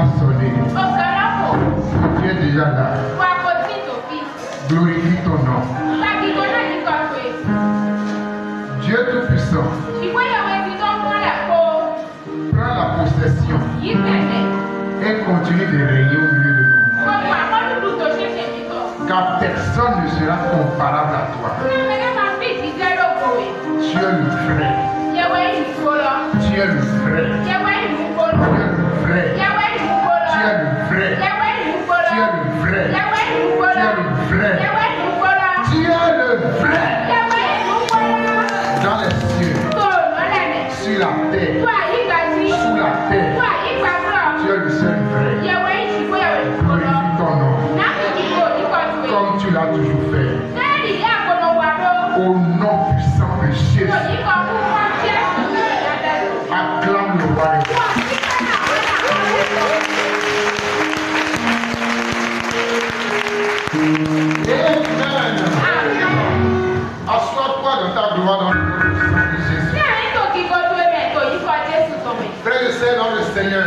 a sonné. Tu es déjà là. Glorifie ton nom. Dieu Tout-Puissant, prends la possession et continue de régner au milieu de nous. Car personne ne sera comparable à toi. Tu es le vrai. Tu es le vrai. Tu es le vrai. Tu es le vrai. Tu es le vrai. Tu es le vrai. Tu es le vrai. Dans les cieux, sur la terre, sous la terre, tu es le seul vrai. Glorifie ton nom, comme tu l'as toujours fait. Au nom puissant de Jésus, acclame le roi des rois. Amen. Assois-toi dans ta gloire dans le nom puissant de Jésus. Frères et sœurs dans le Seigneur,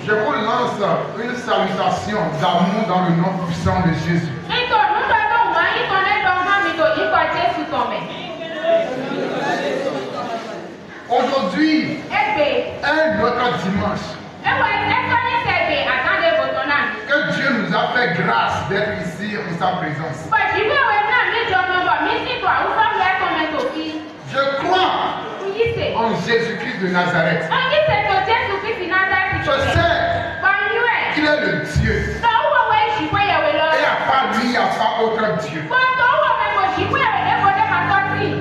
je vous lance une salutation d'amour dans le nom puissant de Jésus. Aujourd'hui, un autre dimanche, que Dieu nous a fait grâce d'être ici en sa présence. Je crois en Jésus-Christ de Nazareth. Je sais qu'il est le Dieu. Et à part lui, il n'y a pas autre Dieu.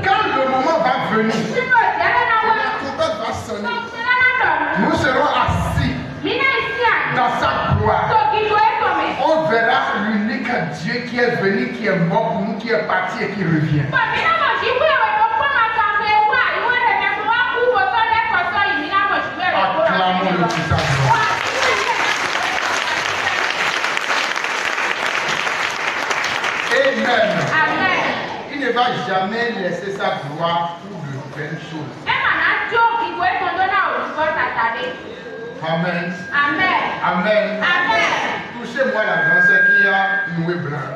Quand le moment va venir, la trompette va sonner, nous serons assis dans sa gloire. On verra l'unique Dieu qui est venu, qui est mort pour nous, qui est parti et qui revient. Acclamons le puissant. Amen. Il ne va jamais laisser sa gloire pour de belles choses. Amen. Amen. Touchez-moi la grande sœur qui a noué blanc.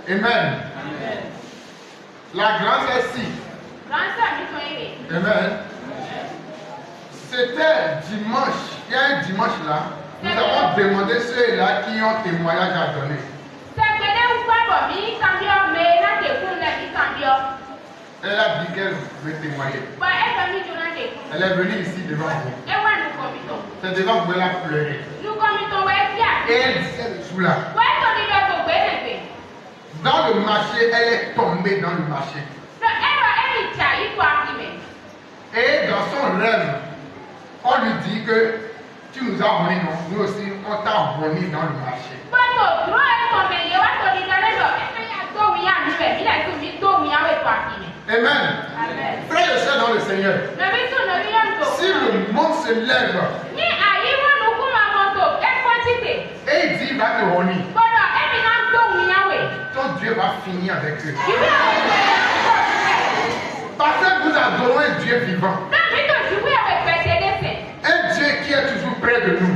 Amen. La grande sœur-ci. Amen. C'était dimanche. Il y a un dimanche là. Nous avons demandé ceux-là qui ont témoignage à donner. Elle a dit qu'elle veut témoigner. Elle est venue ici devant vous. C'est devant vous qu'elle a pleuré. Et elle disait sous là. Dans le marché, elle est tombée dans le marché. Et dans son rêve, on lui dit que tu nous as volé, non? Nous aussi, on t'a volé dans le marché. Amen. Frères et sœurs dans le Seigneur, si le monde se lève et il dit il va te voler, ton Dieu va finir avec eux. Parce que nous adorons un Dieu vivant. Un Dieu qui est toujours près de nous.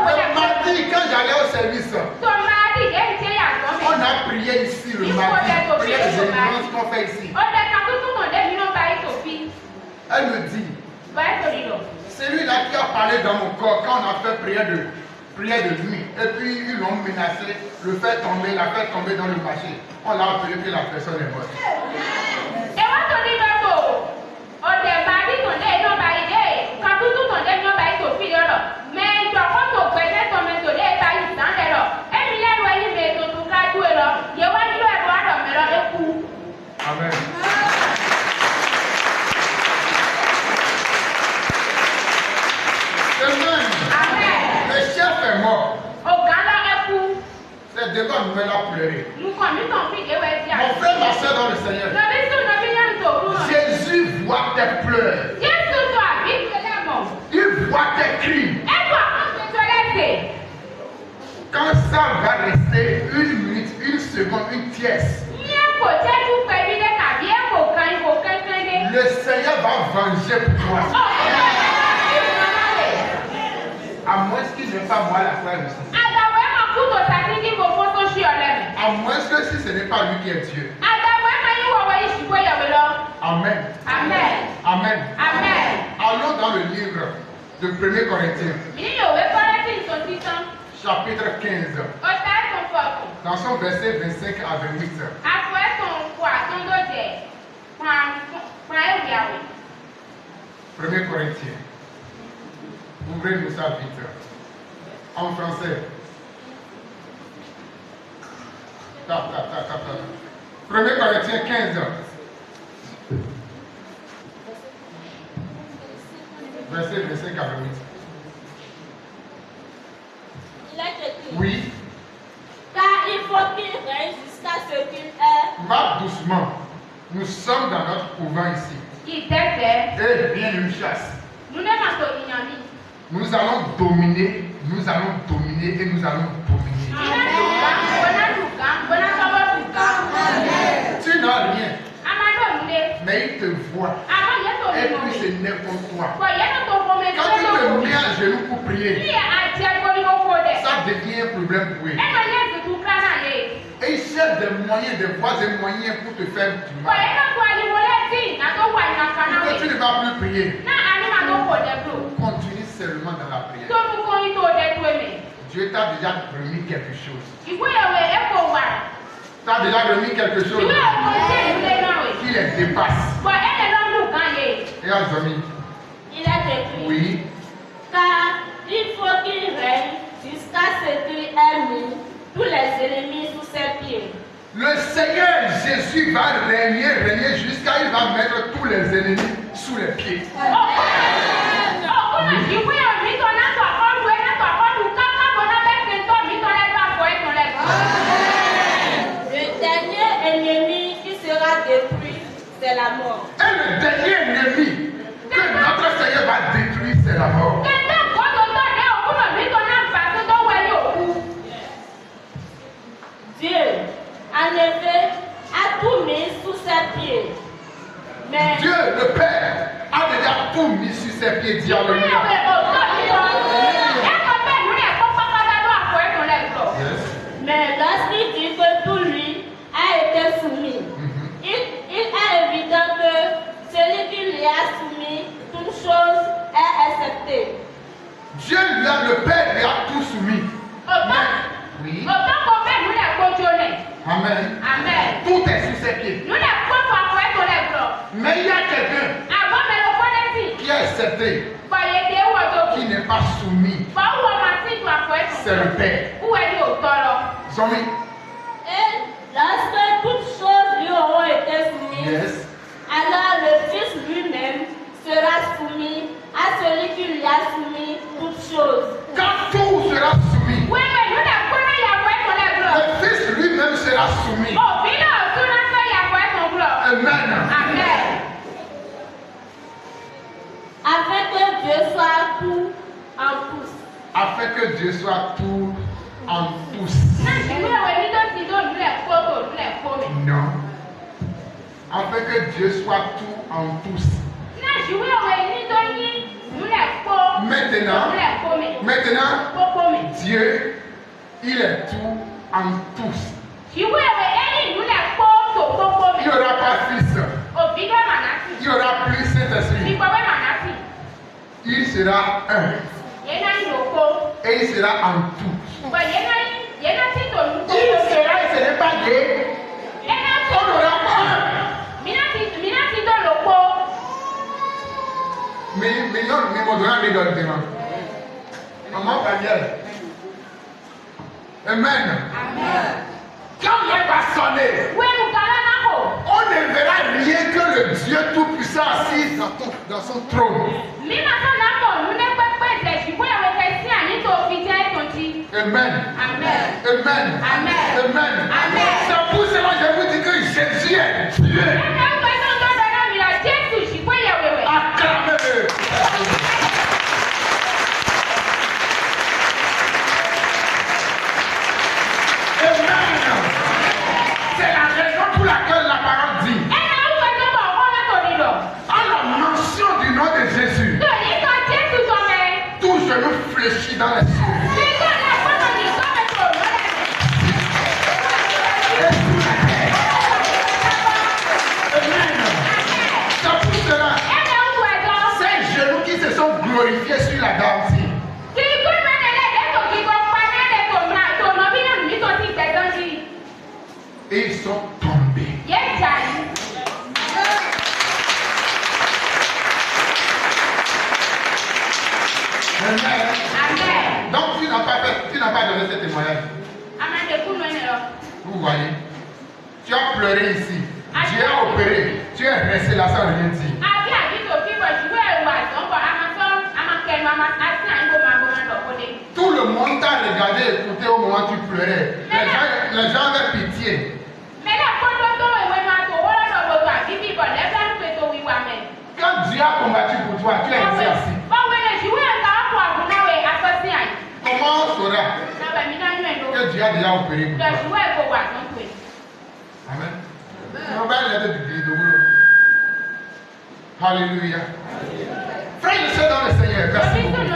Le mardi, quand j'allais au service, on a prié ici le mardi. Prière de délivrance qu'on fait ici. Elle me dit, celui-là qui a parlé dans mon corps quand on a fait prière de nuit. Et puis ils l'ont menacé, le fait tomber, la fait tomber dans le marché. On l'a appelé que la personne est morte. Amen. Amen. Le chef est mort. C'est devant nous, elle a pleuré. Mon frère, ma soeur dans le Seigneur. Jésus voit tes pleurs. Il voit tes cris. Quand ça va rester une minute, une seconde, une pièce, Le Seigneur va venger pour toi. À moins qu'il ne pas moi la gloire du Seigneur. À moins que si ce n'est pas lui qui est Dieu. Amen. Amen. Amen. Amen. Allons dans le livre de 1 Corinthiens, chapitre 15, dans son verset 25 à 28. 1 Corinthiens. Ouvrez-nous ça vite. En français. Tap, tap, tap, tap, tap. 1 Corinthiens 15. Verset 25 à 28. Il est écrit. Oui. Car il faut qu'il règne jusqu'à ce qu'il ait. Va doucement. Nous sommes dans notre couvent ici. Et bien une chasse. Nous allons dominer et nous allons dominer. Tu n'as rien, mais il te voit et puis c'est n'importe quoi. Quand tu te mets à genoux pour prier, ça devient un problème pour lui. Et il cherche des moyens, des voies et moyens pour te faire du mal. Quand tu ne vas plus prier, continue seulement dans la prière. Dieu t'a déjà remis quelque chose. T'as déjà remis quelque chose qui les dépasse. Et à Zomi. Il est écrit. Oui. Car il faut qu'il règne jusqu'à ce qu'il ait mis tous les ennemis sous ses pieds. Le Seigneur Jésus va régner jusqu'à il va mettre tous les ennemis sous les pieds. Le dernier ennemi qui sera détruit, c'est la mort. Et le dernier ennemi que notre Seigneur va détruire, c'est la mort. Dieu, en effet, a tout mis sous ses pieds. Mais Dieu, le Père, a déjà tout mis sur ses pieds, dit Alléluia. Yes. Mais lorsqu'il dit que tout lui a été soumis, il est évident que celui qui lui a soumis, toute chose est acceptée. Dieu lui a, le Père lui a tout soumis. Oui. Amen. Tout est sous ses pieds. Mais il y a quelqu'un qui est accepté, qui n'est pas soumis. C'est le Père. Zomi. Et lorsque toutes choses lui auront été soumises, Yes. alors le Fils lui-même sera soumis à celui qui lui a soumis toutes choses. Quand tout sera soumis, le Fils lui-même sera soumis. Amen. Afin que Dieu soit tout en tous. Afin que Dieu soit tout en tous. Non. Afin que Dieu soit tout en tous. Maintenant, Dieu, il est tout en tous. Il n'y aura pas fils. Il n'y aura plus Saint-Esprit. Il sera un. Et il sera en tout. Il sera et ce n'est pas deux. On n'aura pas un. Mais mon doigt est dans le devant. Maman Daniel. Amen. Quand il va sonner, on ne verra rien que le Dieu Tout-Puissant assis dans son trône. Amen. C'est pour cela que je vous dis que Jésus est Dieu. Acclamez-le. Amen. C'est la raison pour laquelle la parole dit. réfléchis dans les cieux. Et sous la terre. Amen. C'est pour cela. Ces genoux qui se sont glorifiés sur la danse. Et ils sont tombés. Amen. Donc tu n'as pas donné ce témoignage. Vous voyez, tu as pleuré ici. Tu as opéré. Tu es resté là sans rien dire. Tout le monde t'a regardé, écouté au moment où tu pleurais. Les gens avaient pitié. Quand Dieu a combattu pour toi, tu es resté assis. Comment on saura que Dieu a déjà opéré pour toi? Amen. Alléluia. Frère et sœurs dans le Seigneur, merci beaucoup.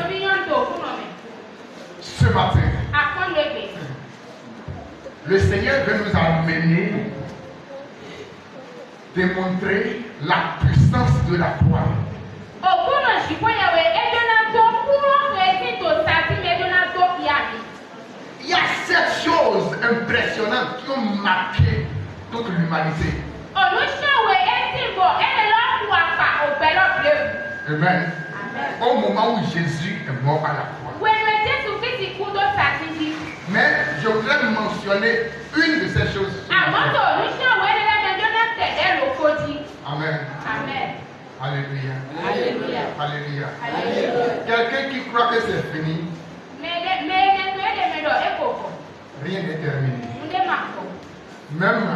Ce matin, le Seigneur veut nous amener démontrer la puissance de la croix. Il y a 7 choses impressionnantes qui ont marqué toute l'humanité. Amen. Au moment où Jésus est mort à la croix. Mais je voudrais mentionner une de ces choses. Amen. Alléluia. Alléluia. Quelqu'un qui croit que c'est fini, rien n'est terminé. Même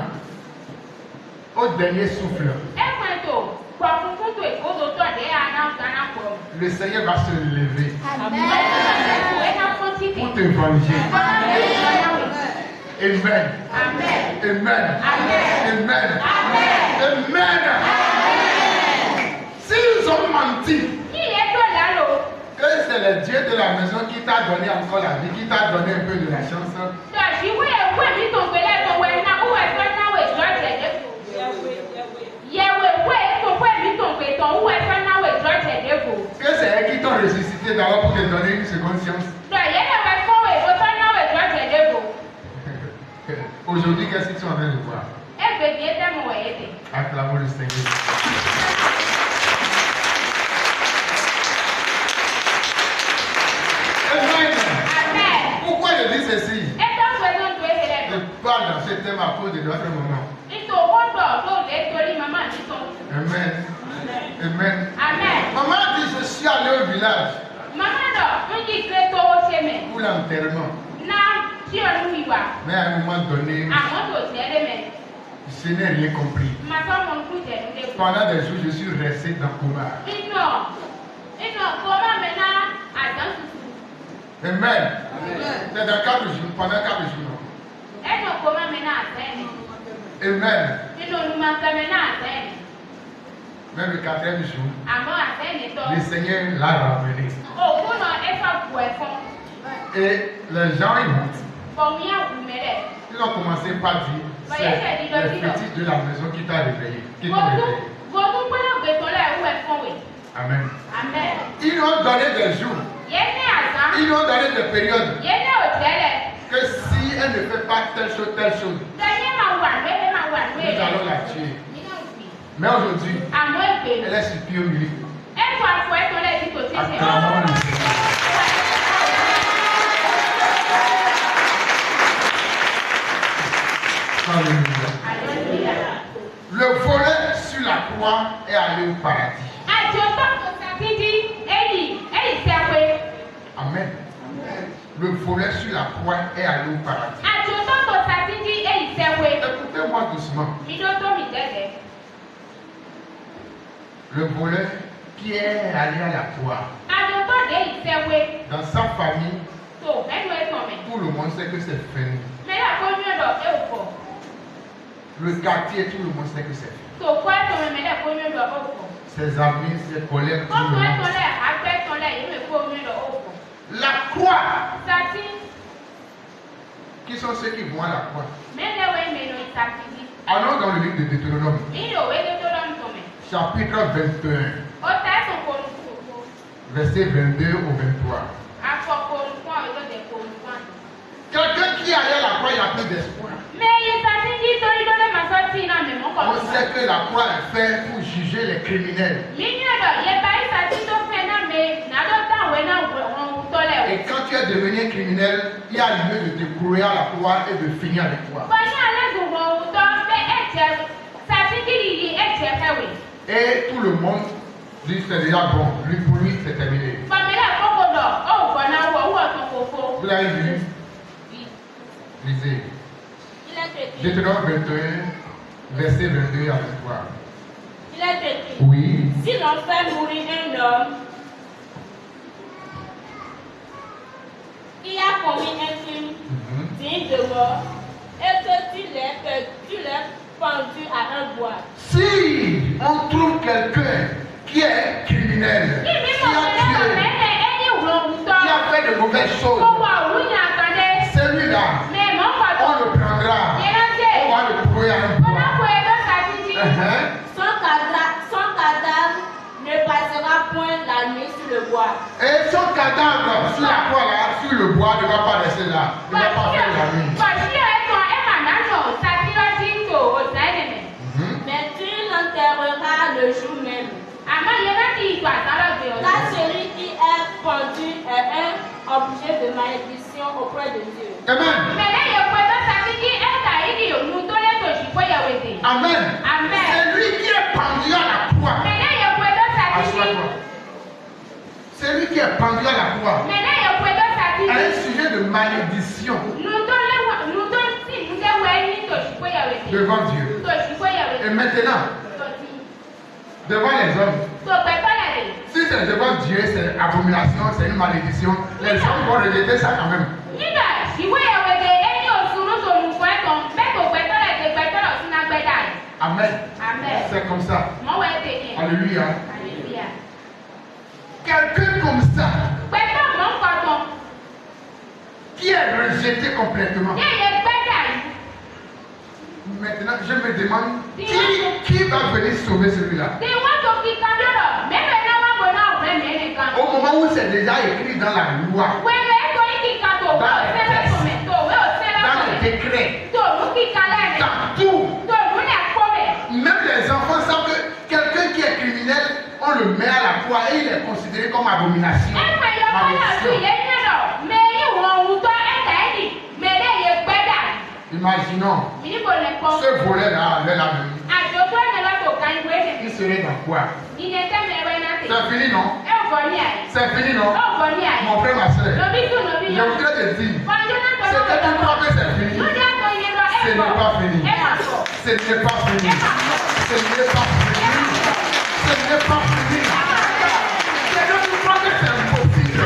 au dernier souffle, le Seigneur va se lever pour te venger. Amen. Amen. Amen. S'ils ont menti, que c'est le Dieu de la maison qui t'a donné encore la vie, qui t'a donné un peu de la chance. Que c'est eux qui t'ont ressuscité d'abord pour te donner une seconde chance. Aujourd'hui, qu'est-ce qu'ils sont en train de voir? Acclamons le Seigneur. Amen. Pourquoi je dis ceci? Je parle dans ce thème à cause de notre moment. Amen. Maman dit, je suis allé au village pour l'enterrement. Mais à un moment donné, je n'ai rien compris. Pendant des jours, je suis resté dans le coma. Amen. C'est dans 4 jours, pendant 4 jours. Amen. Même le 4e jour, le Seigneur l'a ramené. Et les gens ils ont commencé par dire, c'est le fétiche de la maison qui t'a réveillé. Amen. Ils lui ont donné des jours. Ils lui ont donné des périodes. Que si elle ne fait pas telle chose, nous allons la tuer. Mais aujourd'hui, elle est sur pied au milieu. Acclamons le Seigneur. Alléluia. Le volet sur la croix est allé au paradis. Amen. Le volet sur la croix est allé au paradis. Écoutez-moi doucement. Le volet qui est allé à la croix. Dans sa famille, tout le monde sait que c'est fini. Le quartier, tout le monde sait que c'est fini. Ses amis, ses collègues, tout le monde. La croix. Qui sont ceux qui vont à la croix? Allons dans le livre de Deutéronome. Chapitre 21. Verset 22 au 23. Quelqu'un qui allait à la croix, il a plus d'espoir. On sait que la croix est faite pour juger les criminels. Et quand tu es devenu criminel, il y a lieu de te courir à la croix et de finir avec toi. Et tout le monde dit c'est déjà bon. Pour lui, c'est terminé. Vous l'avez vu? Lisez. Deutéronome 21, verset 22 à 23. Il est écrit. Oui. Si l'on fait mourir un homme qui a commis un crime digne de mort et que tu l'es pendu à un bois. Si on trouve quelqu'un qui est criminel, qui a fait de mauvaises choses, celui-là, on le prendra, on va le trouver à un bois. Son cadavre ne passera point la nuit sur le bois. Et son cadavre sur la croix là, sur le bois, ne va pas rester là. Il ne va pas faire la nuit. Mais tu l'enterreras le jour même. Car celui qui est pendu est un objet de malédiction auprès de Dieu. Amen. Amen. C'est lui qui est pendu à la croix. Assois-toi. C'est lui qui est pendu à la croix. A un sujet de malédiction devant Dieu. Et maintenant, devant les hommes, si c'est devant Dieu, c'est abomination, c'est une malédiction, les hommes vont rejeter ça quand même. Amen. C'est comme ça. Alléluia. Quelqu'un comme ça, qui est rejeté complètement. Maintenant, je me demande qui va venir sauver celui-là. Au moment où c'est déjà écrit dans la loi, dans les décrets, dans tout. Même les enfants savent que quelqu'un qui est criminel, on le met à la croix et il est considéré comme abomination. Imaginons ce volet-là avait la même. Il serait dans quoi? C'est fini, non? C'est fini, non? Mon frère, ma soeur, je voudrais te dire, c'est que tu crois que c'est fini. Ce n'est pas fini. Ce n'est pas fini. Ce n'est pas fini. Ce n'est pas fini. C'est que tu crois que c'est impossible.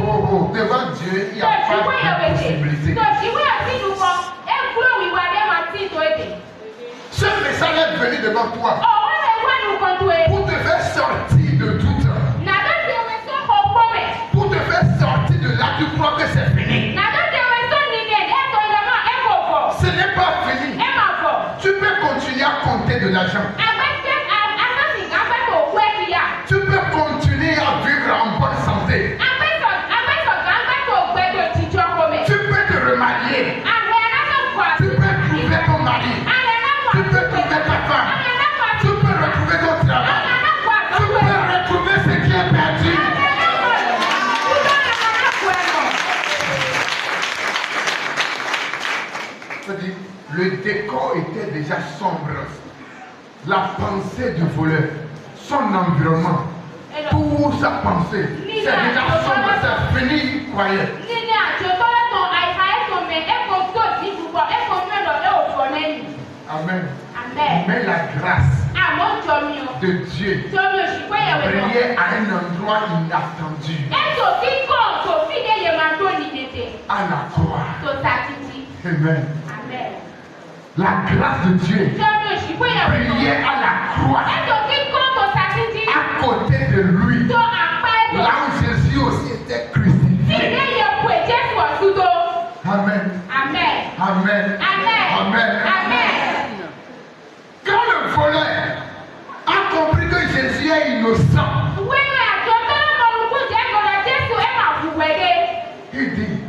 Oh, devant Dieu, il n'y a pas de possibilité. Ce message est venu devant toi pour te faire sortir de doute. Pour te faire sortir de là, tu crois que c'est fini. Ce n'est pas fini. Tu peux continuer à compter de l'argent. Tu peux continuer à vivre en bonne santé. Tu peux te remarier. Tu peux trouver ton mari. Tu peux trouver ta femme. Tu peux retrouver ton travail. Tu peux retrouver ce qui est perdu. Le décor était déjà sombre. La pensée du voleur, son environnement, toute sa pensée, c'est déjà sombre, c'est fini, croyez. Amen. Mais la grâce de Dieu brillait à un endroit inattendu. À la croix. Amen. La grâce de Dieu brillait à la croix. À côté de lui. Là où Jésus aussi sang. Il dit,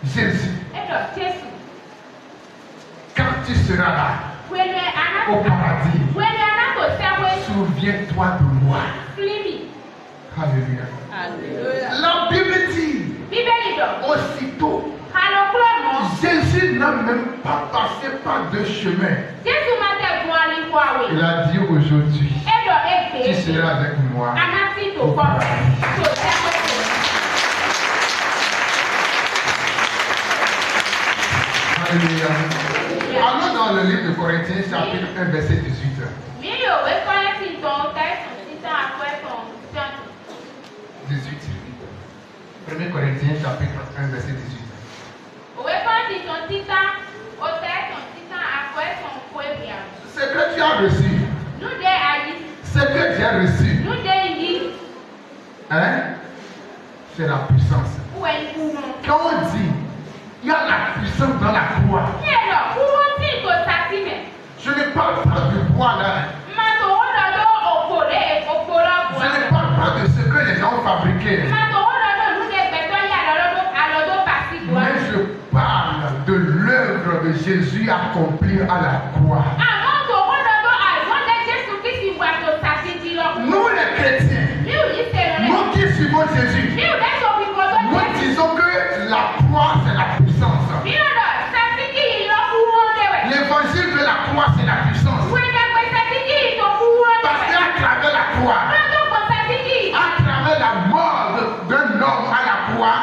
Jésus, quand tu seras là, au paradis, souviens-toi de moi. Alléluia. La Bible dit, aussitôt, Jésus n'a même pas passé par deux chemins. Il a dit aujourd'hui, tu seras avec moi au paradis. Alléluia. Allons dans le livre de Corinthiens, chapitre 1, verset 18. 18. 1 Corinthiens, chapitre 1, verset 18. Ce que tu as reçu, ce que tu as reçu, hein, c'est la puissance. Quand on dit, il y a la puissance dans la croix. Je ne parle pas du bois là. Je ne parle pas de ce que les gens ont fabriqué. Mais je parle de l'œuvre de Jésus accomplie à la croix. Nous les chrétiens, nous qui suivons Jésus, nous disons que la croix c'est la puissance. L'évangile de la croix c'est la puissance. Parce qu'à travers la croix, à travers la mort d'un homme à la croix,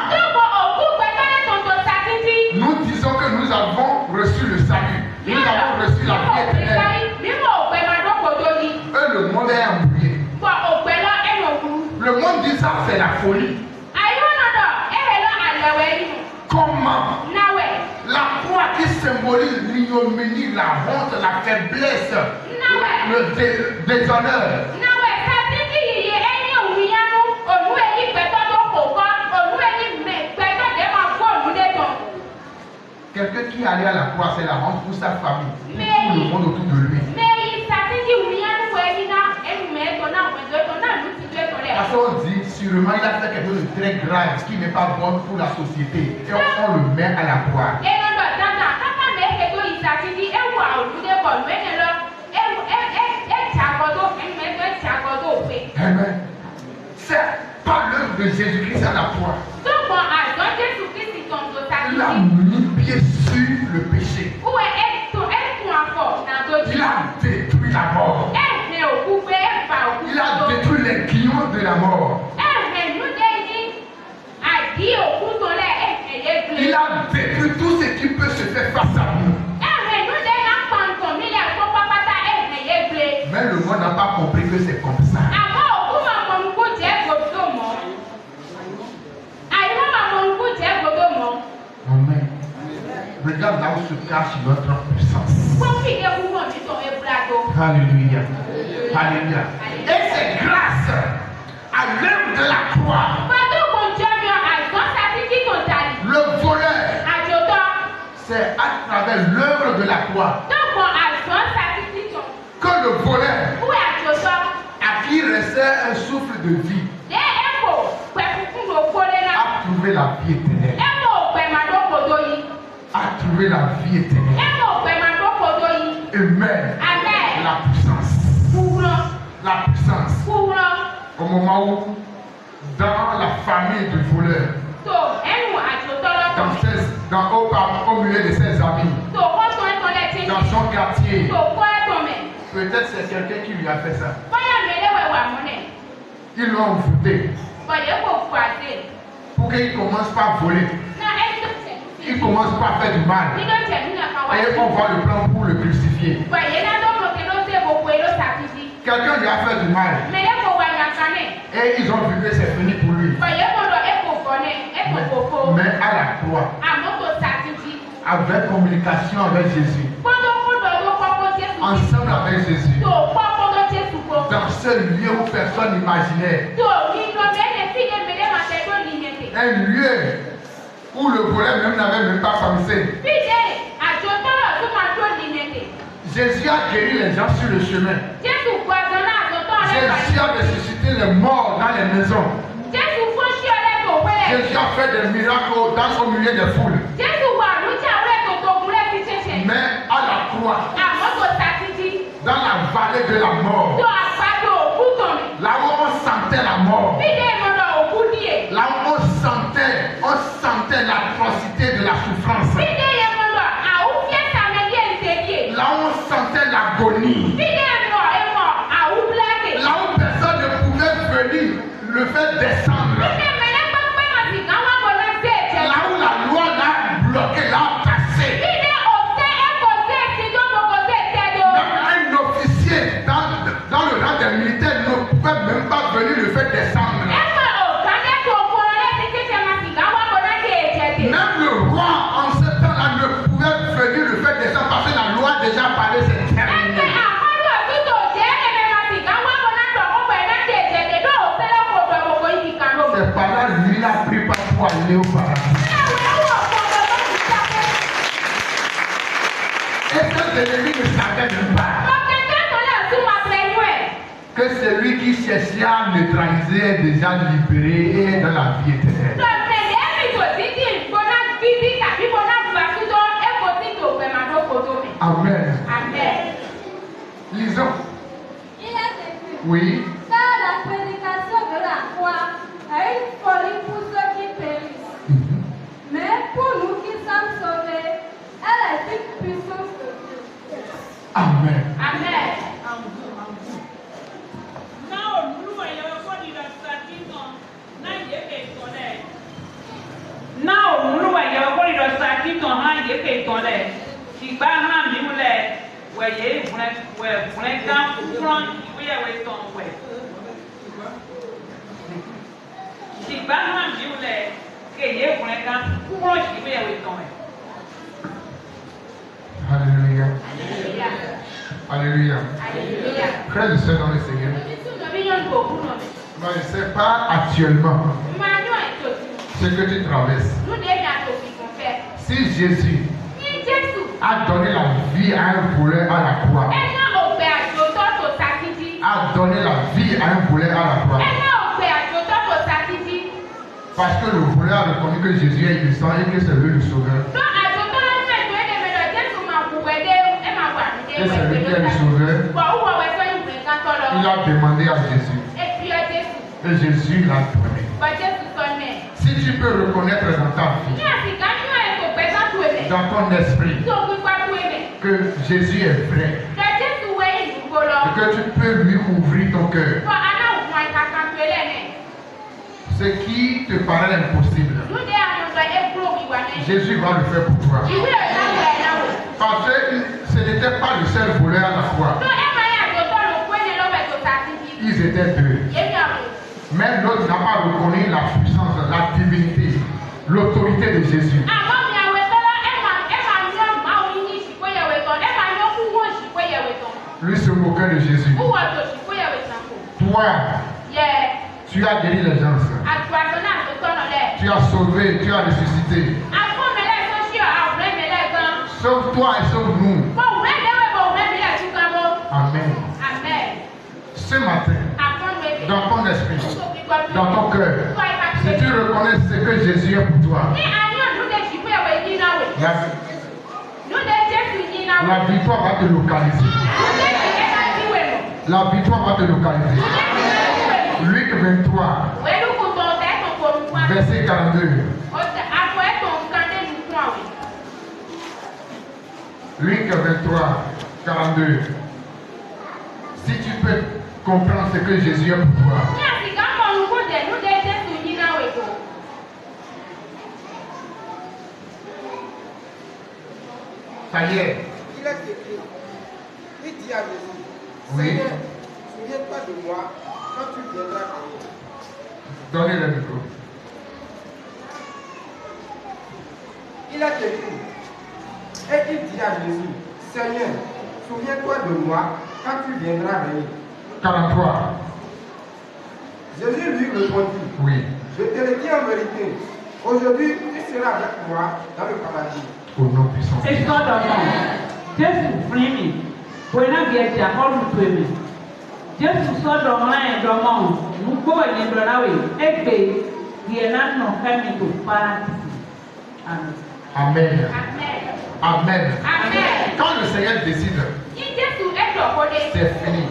nous disons que nous avons reçu le salut. Nous avons reçu la vie éternelle. Et le monde est embrouillé. Le monde dit ça, c'est la folie. Comment la croix qui symbolise l'ignominie, la honte, la faiblesse, le déshonneur. Quelqu'un qui allait à la croix, c'est la honte pour sa famille, pour tout le monde autour de lui. Parce qu'on dit, sûrement il a fait quelque chose de très grave, ce qui n'est pas bon pour la société. Et on le met à la croix. Amen. C'est par l'œuvre de Jésus-Christ à la croix. Il a mis pied sur le péché. Il a détruit la mort. Il a détruit les guillons de la mort. Il a détruit tout ce qui peut se faire face à nous. Mais le monde n'a pas compris que c'est comme ça. Amen. Regarde là où se cache notre puissance. Alléluia. Alléluia. Et c'est grâce à l'œuvre de la croix. Le voleur, c'est à travers l'œuvre de la croix que le voleur, à qui restait un souffle de vie, a trouvé la vie éternelle. A trouvé la vie éternelle. Amen. La puissance. La puissance. Au moment où, dans la famille du voleur, au milieu de ses amis, dans son quartier, peut-être c'est quelqu'un qui lui a fait ça. Ils l'ont envoûté pour qu'il ne commence pas à voler. Il ne commence pas à faire du mal. Et on voit le plan pour le crucifier. Quelqu'un lui a fait du mal. Et ils ont vu que c'est fini pour lui. Mais à la croix, avec communication avec Jésus, ensemble avec Jésus, dans ce lieu où personne n'imaginait, un lieu où le voleur même n'avait même pas pensé. Jésus a guéri les gens sur le chemin. Jésus a ressuscité les morts dans les maisons. Jésus a fait des miracles au milieu des foules. Mais à la croix, dans la vallée de la mort, là où on sentait la mort, là où on sentait l'atrocité de la souffrance, là où on sentait l'agonie, là où personne ne pouvait venir le faire descendre, là où la loi l'a bloqué, l'a cassé. Même un officier dans le rang des militaires ne pouvait même pas venir le faire descendre. Même le roi en ce temps-là ne pouvait venir le faire descendre parce que la loi a déjà parlé, c'est terminé. C'est par là lui il a pris pas pour aller au paradis. Et que l'ennemi ne savait même pas que celui qui cherchait à neutraliser est déjà libéré et est dans la vie éternelle. Amen. Amen. Lisons. Il est écrit. Oui. Car la prédication de la croix est une folie pour ceux qui périssent. Mais pour nous qui sommes sauvés, elle est une puissance de Dieu. Amen. Amen. Alléluia. Alléluia. Alléluia. Frères et sœurs dans le Seigneur. Non, je ne sais pas actuellement ce que tu traverses. Si Jésus a donné la vie à un voleur à la croix, a donné la vie à un voleur à la croix, parce que le voleur a reconnu que Jésus est innocent et que c'est lui le sauveur. Et c'est lui qui est le sauveur. Il a demandé à Jésus. Et Jésus l'a donné. Si tu peux reconnaître dans ta vie, dans ton esprit, que Jésus est vrai, et que tu peux lui ouvrir ton cœur, ce qui te paraît impossible, Jésus va le faire pour toi. Parce que ce n'était pas le seul voleur à la croix. Ils étaient deux. Mais l'autre n'a pas reconnu la puissance, la divinité, l'autorité de Jésus. Lui se moquait de Jésus. Toi, tu as guéri les gens. Tu as sauvé, tu as ressuscité. Sauve-toi et sauve-nous. Amen. Ce matin, dans ton esprit, dans ton cœur, si tu reconnais ce que Jésus est pour toi, la victoire va te localiser. La victoire va te localiser. Luc 23, verset 42. Luc 23, 42. Si tu peux comprendre ce que Jésus est pour toi, ça y est. Il est écrit. Il dit à Jésus, Oui. Seigneur, souviens-toi de moi quand tu viendras à moi. Donnez le micro. Il est écrit. Et il dit à Jésus, Seigneur, souviens-toi de moi quand tu viendras venir. 43. Jésus lui répondit, Oui. je te le dis en vérité, aujourd'hui tu seras avec moi dans le paradis. Au nom puissant. C'est ça d'abord. Jésus frimé. Pour un bien qui a encore le premier. Jésus sort dans l'un dans le monde. Nous pouvons y aller dans la rue. Et puis, il y a un famille de paradis. Amen. Amen. Amen. Amen. Amen. Quand le Seigneur décide, c'est fini.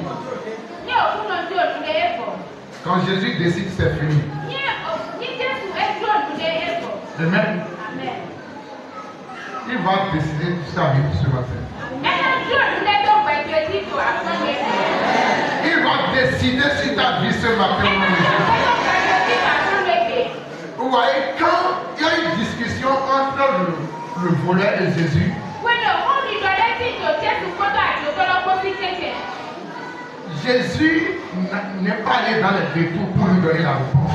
Quand Jésus décide, c'est fini. Amen. Il va décider de sa vie ce matin. Il va décider sur ta vie ce matin. Vous voyez, quand il y a une discussion entre le voleur et Jésus, Jésus n'est pas allé dans les détours pour lui donner la réponse.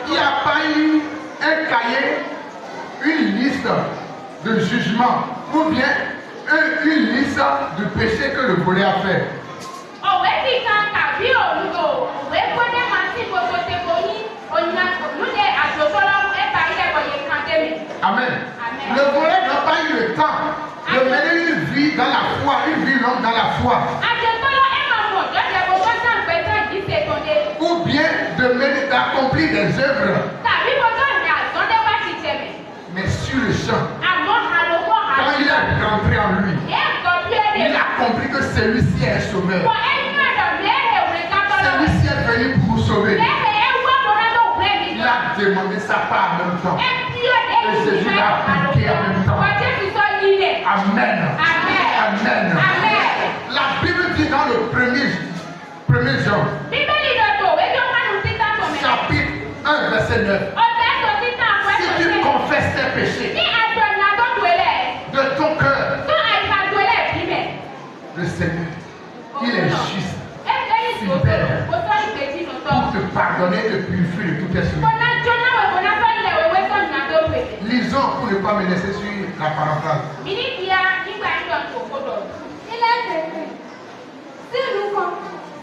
Il n'y a pas eu un cahier, une liste de jugement ou bien une liste de péchés que le voleur a fait. Amen. Le voleur n'a pas eu le temps de mener une vie dans la foi, une vie longue dans la foi. Ou bien d'accomplir des œuvres. Mais sur le champ, quand il est rentré en lui, il a compris que celui-ci est un sauveur. Celui-ci est venu pour nous sauver. Il a demandé sa part en même temps. Et Jésus l'a appliqué en même temps. Amen. Amen. La Bible dit dans le premier Jean, chapitre 1, verset 9. Si tu confesses tes péchés de ton cœur, le Seigneur, il est juste, fidèle, pour te pardonner et te purifier de toutes tes souillures. Lisons pour ne pas me laisser sur la paraphrase. Il est écrit,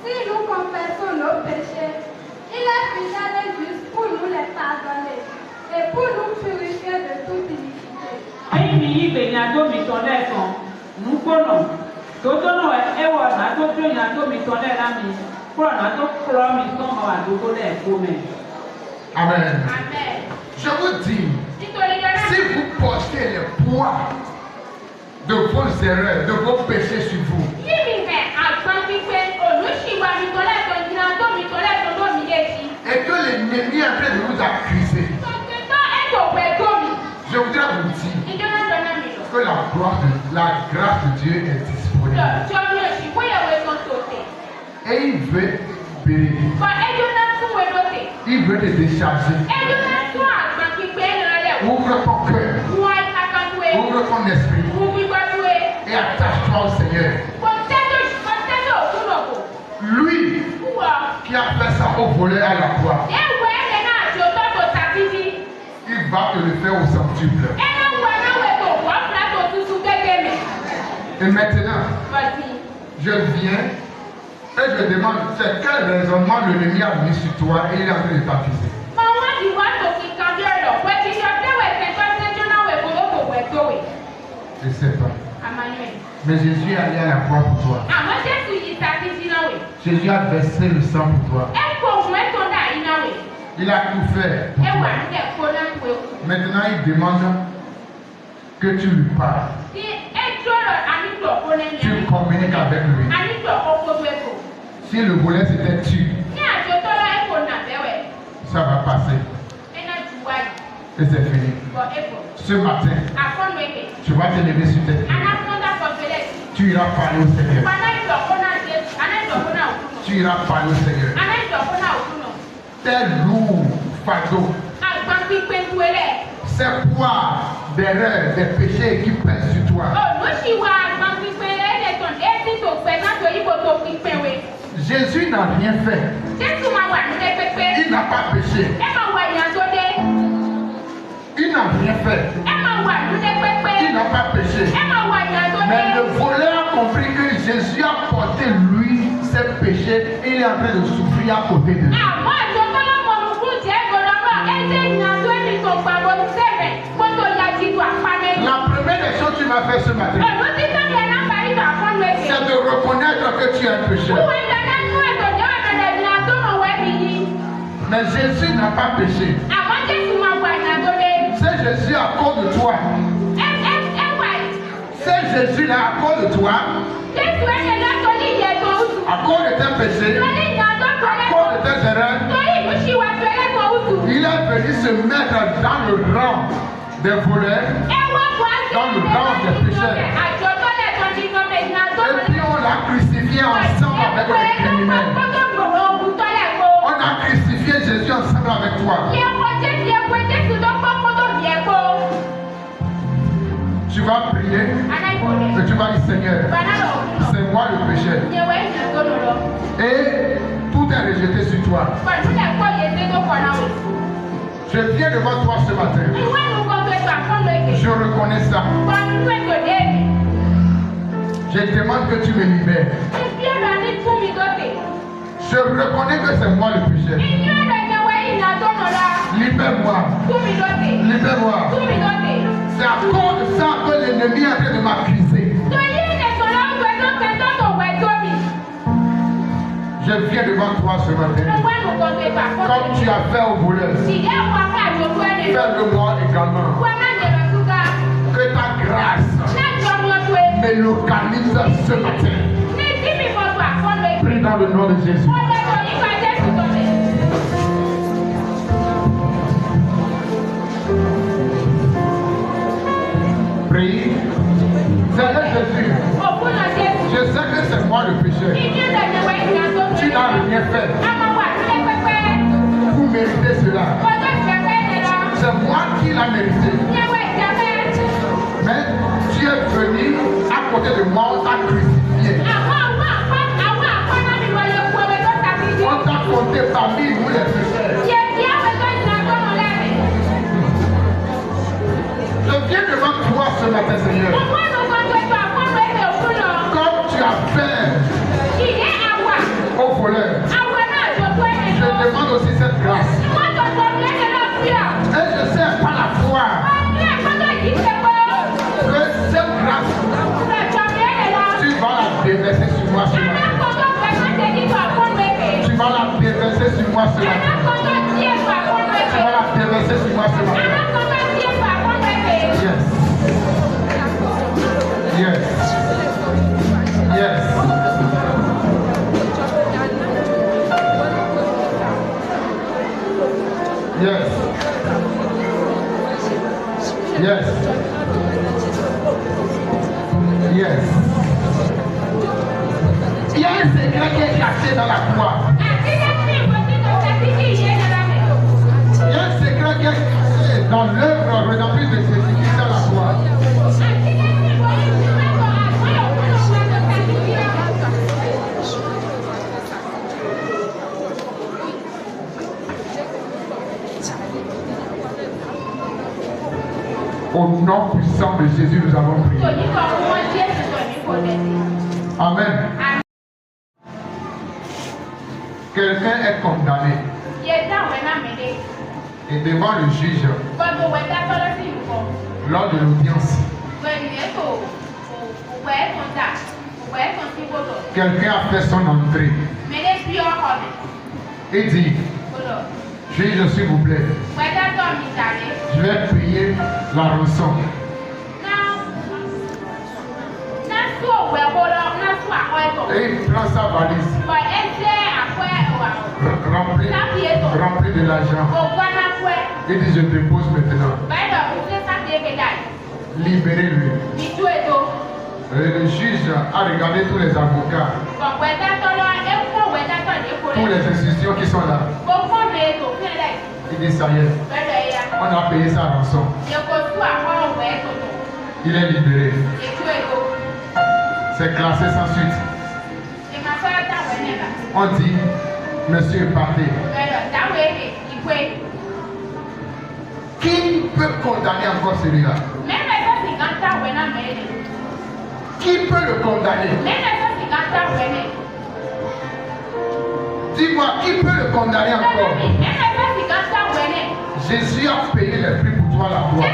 si nous confessons nos péchés, il est fidèle et juste pour nous les pardonner et pour nous purifier de toute iniquité. Amen. Je vous dis, si vous portez le poids de vos erreurs, de vos péchés sur vous, et que l'ennemi est en train de vous accuser, je voudrais vous dire que la grâce de Dieu est disponible. Et il veut bénir. Il veut te décharger. Ouvre ton cœur. Ouvre ton esprit. Et attache-toi au Seigneur. Lui qui a fait ça au voleur à la croix, il va te le faire au centuple. Et maintenant, je viens et je demande, c'est quel raisonnement l'ennemi a mis sur toi et il est en train de t'accuser. Je ne sais pas. Mais Jésus est allé à la croix pour toi. Jésus a versé le sang pour toi. Il a tout fait pour toi. Maintenant, il demande que tu lui parles. Tu communiques avec lui. Si le volet s'était tué, ça va passer. Et c'est fini. Ce matin, tu vas te lever sur tes pieds. Tu iras parler au Seigneur. Tu iras parler au Seigneur. Tes lourds fardeaux, ces poids d'erreurs, des péchés qui pèsent sur toi. Jésus n'a rien fait. Il n'a pas péché. Il n'a rien fait. Il n'a pas péché. Mais le voleur a compris que Jésus a porté lui ses péchés et il est en train de souffrir à côté de lui. La première des choses que tu vas faire ce matin, c'est de reconnaître que tu es un pécheur. Mais Jésus n'a pas péché. C'est Jésus à cause de toi. C'est Jésus là à cause de toi. À cause de tes péchés. À cause de tes erreurs. Il est venu se mettre dans le rang des voleurs. Dans le rang des pécheurs. Et puis on l'a crucifié ensemble avec les criminels. On a crucifié Jésus ensemble avec toi. Tu vas prier et tu vas dire Seigneur, c'est moi le pécheur. Et tout est rejeté sur toi. Je viens devant toi ce matin. Je reconnais ça. Je demande que tu me libères. Je reconnais que c'est moi le pécheur. Libère-moi. Libère-moi. C'est à cause de ça que l'ennemi est en train de m'accuser. Je viens devant toi ce matin. Comme tu as fait au voleur, fais-le-moi également. Que ta grâce me localise ce matin. Prie dans le nom de Jésus. Prie. Seigneur Jésus, je sais que c'est moi le pécheur. Tu n'as rien fait pour mériter cela. C'est moi qui l'ai mérité. Mais tu es venu à côté de moi, on t'a crucifié. On t'a compté parmi nous les pécheurs. Je viens devant toi ce matin, Seigneur. Comme tu as fait au voleur, je demande aussi cette grâce. Et je sais par la foi que cette grâce, tu vas la déverser sur moi ce matin. Tu vas la déverser sur moi ce matin. Tu vas la déverser sur moi ce matin. Yes. Yes. Yes. Yes. Yes. Yes. Il y a un secret qui est caché dans la croix. Il y a un secret qui est caché dans l'œuvre rédemptrice de Jésus-Christ dans la croix. Au nom puissant de Jésus, nous avons prié. Amen. Quelqu'un est condamné. Et devant le juge, lors de l'audience, quelqu'un a fait son entrée. Et dit, juge, s'il vous plaît, je vais payer la rançon. Et il prend sa valise remplie de l'argent. Il dit, je dépose maintenant. Libérez-le. Le juge a regardé tous les avocats, toutes les institutions qui sont là. Il dit, ça y est, on a payé sa rançon. Il est libéré. C'est classé sans suite. On dit, monsieur est parti. Qui peut condamner encore celui-là? Qui peut le condamner? Dis-moi, qui peut le condamner encore? Jésus a payé les prix pour toi la croix.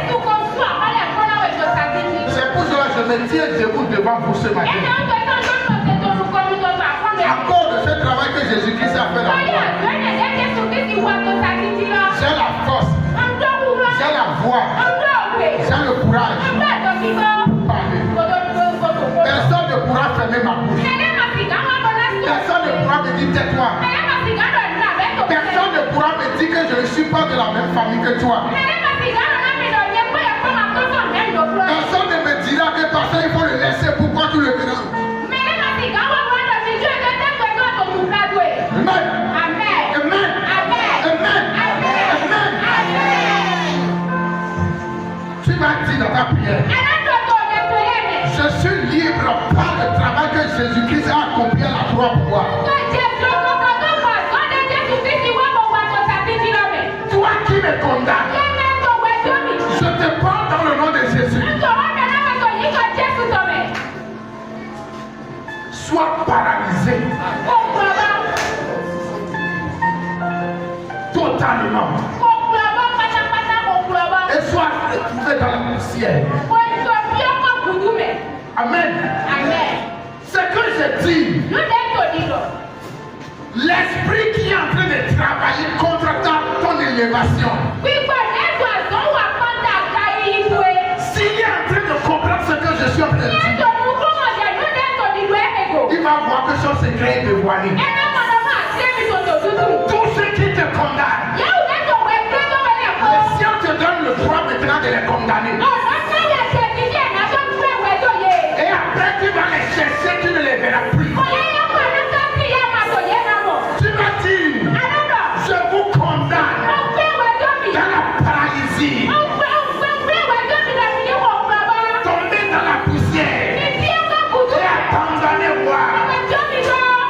C'est pour cela que je me tiens debout devant vous ce matin. de ce travail que Jésus-Christ a fait là, j'ai la force, j'ai la voix, j'ai le courage pour parler. Personne ne pourra fermer ma bouche. Personne ne pourra me dire tais-toi. Personne ne pourra me dire que je ne suis pas de la même famille que toi. Personne ne me dira que parce qu'il faut le laisser, pourquoi tu le mélanges. Amen. Amen. Amen. Amen. Tu m'as dit dans ta prière, je suis libre par le travail que Jésus-Christ a accompli à la croix pour moi. Toi qui me condamnes, je te parle dans le nom de Jésus. Sois paralysé totalement et sois retrouvé dans la poussière. Amen. Ce que je dis, l'esprit qui est en train de travailler contre ton élévation, s'il est en train de comprendre ce que je suis en train de dire, il va voir que son secret est dévoilé. Tous ceux qui te condamnent, le ciel te donne le droit maintenant de les condamner. Et après tu vas les chercher, tu ne les verras plus. Tu vas dire, je vous condamne dans la paralysie. Tombez dans la poussière et abandonnez-moi.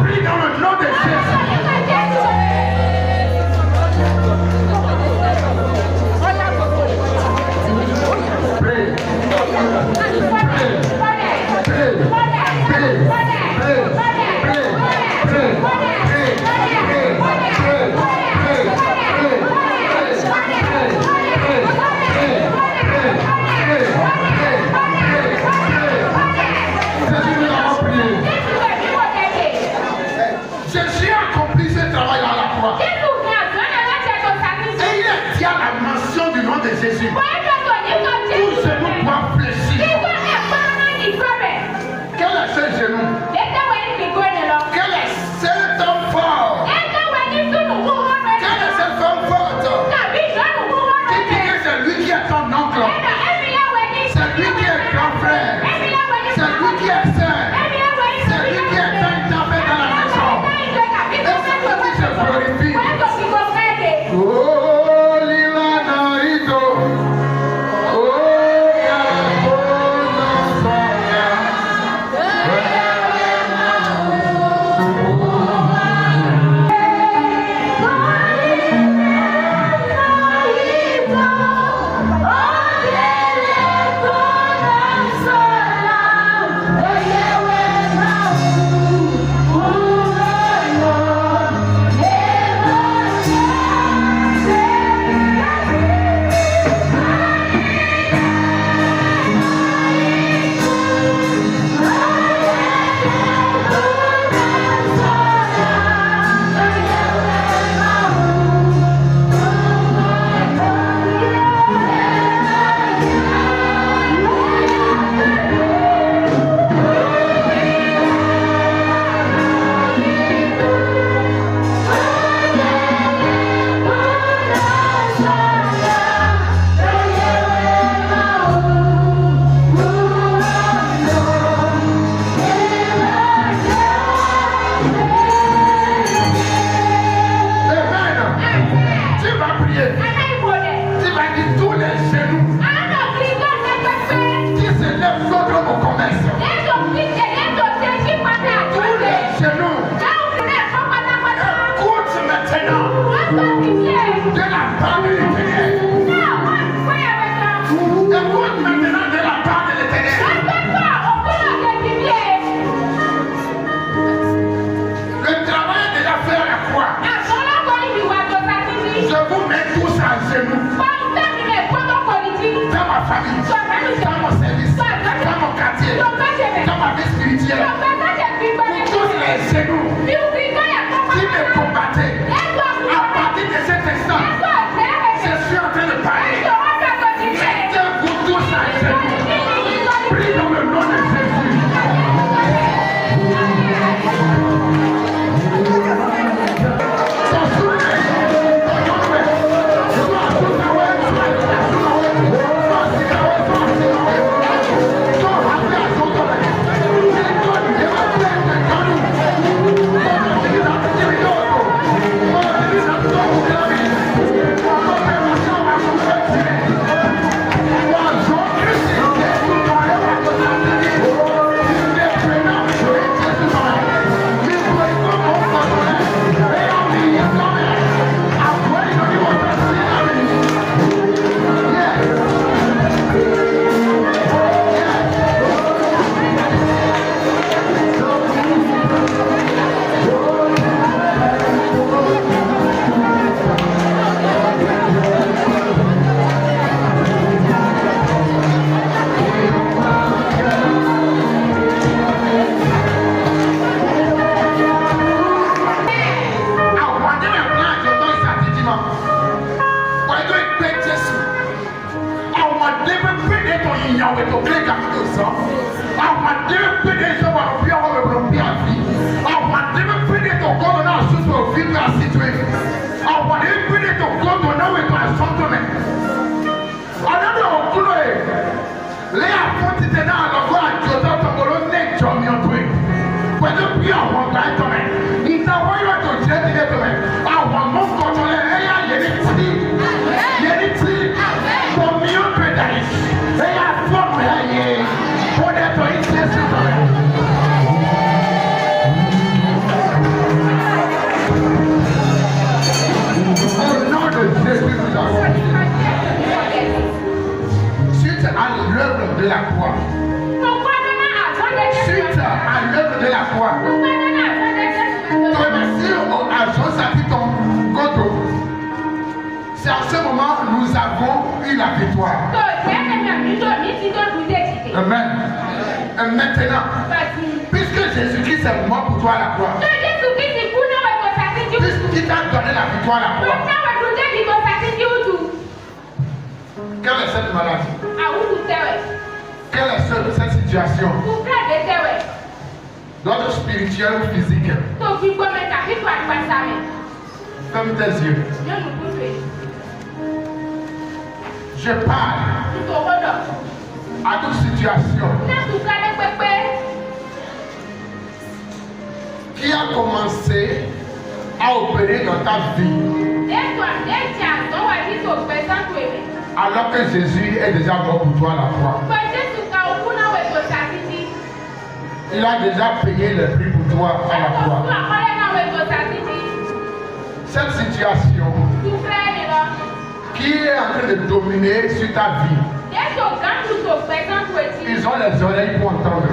Prie dans le nom de Jésus. Jésus a accompli ce travail à la croix. Et il a dit à la mention du nom de Jésus. Tous genoux doivent fléchir. Quel est ce genou? Quel est cet homme fort? Quelle est cette femme forte? Qui dit que c'est lui qui est ton oncle? C'est lui qui est grand frère. C'est lui qui est sœur. C'est lui qui est un tapé dans la maison. Et c'est toi qui se glorifie. Oh, Lilana Ito. Oh, Yakona Sonia. spirituelle. Pour tous les genoux Suite à l'œuvre de la croix. Suite à l'œuvre de la croix. C'est en ce moment que nous avons eu la victoire. Amen. Et maintenant, puisque Jésus-Christ est mort pour toi à la croix, puisqu'il t'a donné la victoire à la croix, quelle est cette maladie? Quelle est cette situation? D'ordre spirituel ou physique? Ferme tes yeux. Je parle à toute situation qui a commencé à opérer dans ta vie alors que Jésus est déjà mort pour toi à la croix. Il a déjà payé le prix pour toi à la croix. Cette situation qui est en train de dominer sur ta vie, ils ont les oreilles pour entendre,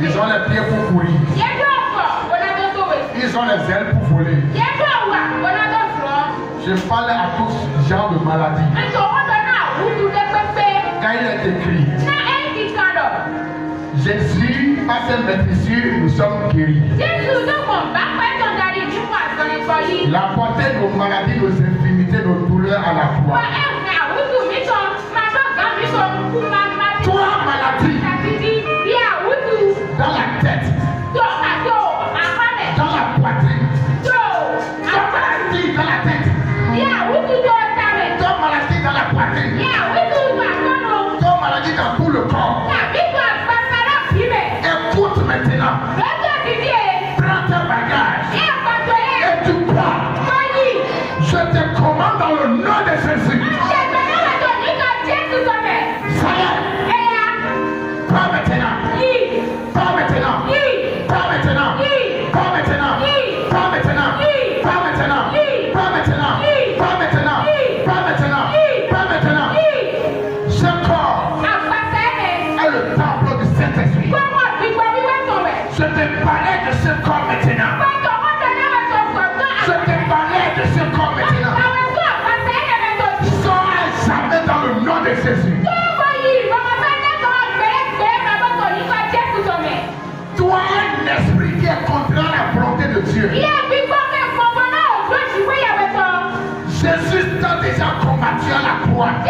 ils ont les pieds pour courir, ils ont les ailes pour voler. Je parle à tout genre de maladie. Quand il est écrit, Jésus, par ses maîtrisures, nous sommes guéris. Il a porté nos maladies, nos infirmités, nos douleurs à la croix. Toi, maladie, dans la tête, dans la poitrine, toi, maladie dans la tête, toi, maladie dans la poitrine, toi, maladie dans tout le corps. Écoute maintenant, prends tes bagages et tu pars. Je te commande dans le nom de Jésus. Ça y est. Pas maintenant. Pas maintenant. Pas maintenant. Pas maintenant. Pas maintenant. Pas maintenant. Pas maintenant. Pas maintenant. Pas maintenant. Pas maintenant. Ce corps est le temple du Saint-Esprit. Je te parlais de ce corps maintenant. Je te parlais de ce corps maintenant. Sors à jamais dans le nom de Jésus. Toi, un esprit qui est contraire à la volonté de Dieu. Jésus t'a déjà combattu à la croix. Et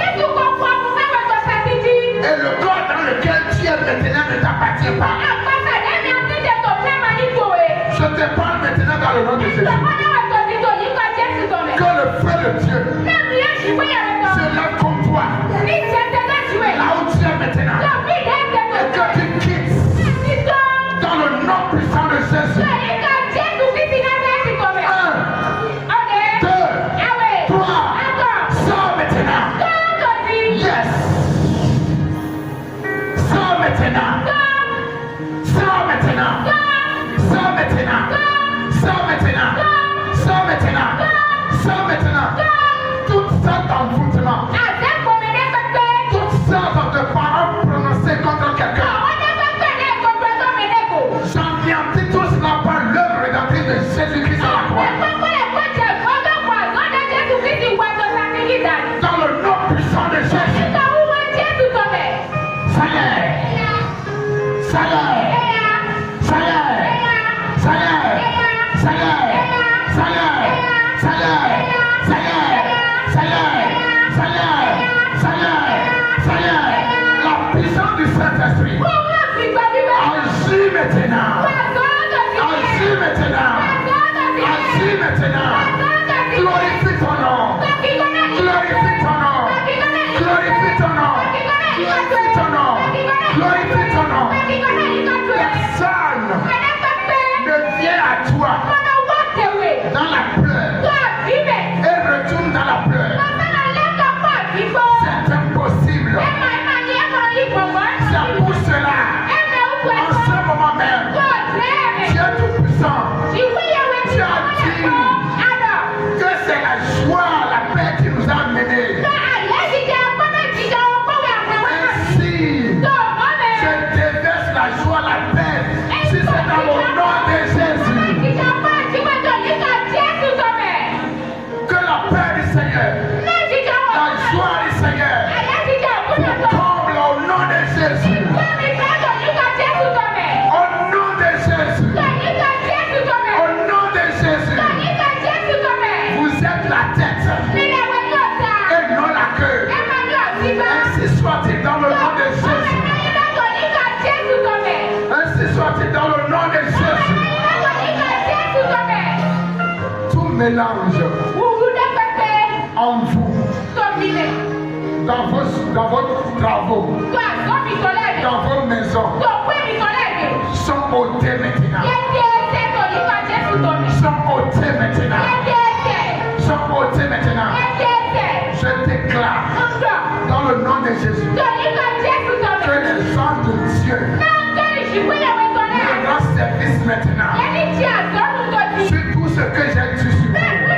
le corps dans lequel tu es maintenant ne t'appartient pas. Je te parle maintenant dans le nom de Jésus. Que le feu de Dieu se lève contre toi. Là où tu es maintenant. Et que tu quittes dans le nom puissant de Jésus. 1, 2, 3. Sors maintenant. Yes. Sors maintenant. Sors maintenant. Sors maintenant. Sors maintenant. Sors maintenant. Sors maintenant. Toutes sortes d'envoûtements. Toutes sortes de paroles prononcées contre quelqu'un. J'anéantis tout cela par l'œuvre rédemptrice de Jésus-Christ à la croix. Dans le nom puissant de Jésus. Ça y est. Ça y est. Ça y est. Ça y est. Ça y est. Ça y est. Ça y est. Ça y est. Ça y est. Ça y est. Ça y est. Ça y est. La puissance du Saint-Esprit. Agis maintenant. Agis maintenant. Agis maintenant. Glorifie ton nom. Glorifie ton nom. Glorifie ton nom. Glorifie ton nom. Glorifie ton nom. mélange en vous, dans vos travaux, dans vos maisons, sont ôtés maintenant. Sont ôtés maintenant. Sont ôtés maintenant. Je déclare dans le nom de Jésus que les gens de Dieu me rendent service maintenant sur tout ce que j'ai dit sur vous.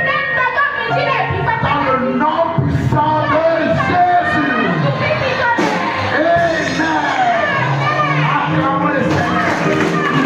Dans le nom puissant de Jésus. Amen. Acclamons le Seigneur.